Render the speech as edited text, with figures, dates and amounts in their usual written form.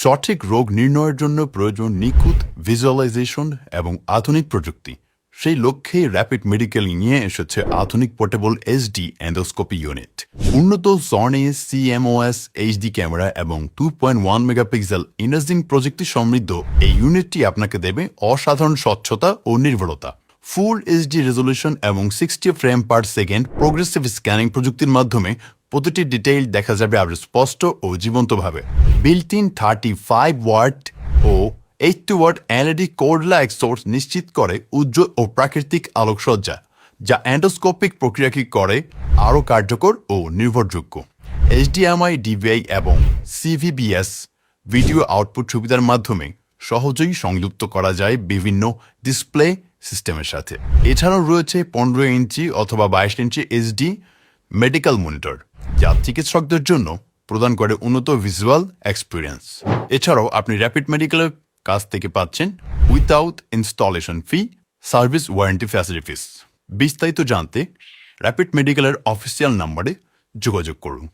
সঠিক রোগ নির্ণয়ের জন্য প্রয়োজন নিখুঁত ভিজুয়ালাইজেশন এবং আধুনিক প্রযুক্তি। সেই লক্ষ্যেই র্যাপিড মেডিকেল নিয়ে এসেছে আধুনিক পোর্টেবল এইচডি এন্ডোস্কোপি ইউনিট। উন্নত সনি CMOS এইচডি ক্যামেরা এবং 2.1 মেগাপিক্সেল ইমেজিং প্রযুক্তি সমৃদ্ধ এই ইউনিটটি আপনাকে দেবে অসাধারণ স্বচ্ছতা ও নির্ভুলতা। ফুল এইচডি রেজলিউশন এবং 60 frame per second progressive scanning প্রযুক্তির মাধ্যমে প্রতিটি ডিটেইল দেখা যাবে আরও স্পষ্ট ও জীবন্তভাবে। বিল্ট ইন 35 ওয়াট ও 80 watt LED code light source নিশ্চিত করে উজ্জ্বল ও প্রাকৃতিক আলোকসজ্জা, যা এন্ডোস্কোপিক প্রক্রিয়াকে করে আরও কার্যকর ও নির্ভরযোগ্য। HDMI DVI এবং CVBS ভিডিও আউটপুট সুবিধার মাধ্যমে সহজেই সংযুক্ত করা যায় বিভিন্ন ডিসপ্লে সিস্টেমের সাথে। এছাড়াও রয়েছে 15 ইঞ্চি অথবা 22 ইঞ্চি HD মেডিকেল মনিটর, যা চিকিৎসকদের জন্য প্রদান করে উন্নত ভিজুয়াল এক্সপিরিয়েন্স। এছাড়াও আপনি র্যাপিড মেডিকেলের কাছ থেকে পাচ্ছেন উইথাউট ইনস্টলেশন ফি সার্ভিস ওয়ারেন্টি ফ্যাসিলিটিস। বিস্তারিত জানতে র্যাপিড মেডিকেলের অফিসিয়াল নাম্বারে যোগাযোগ করুন।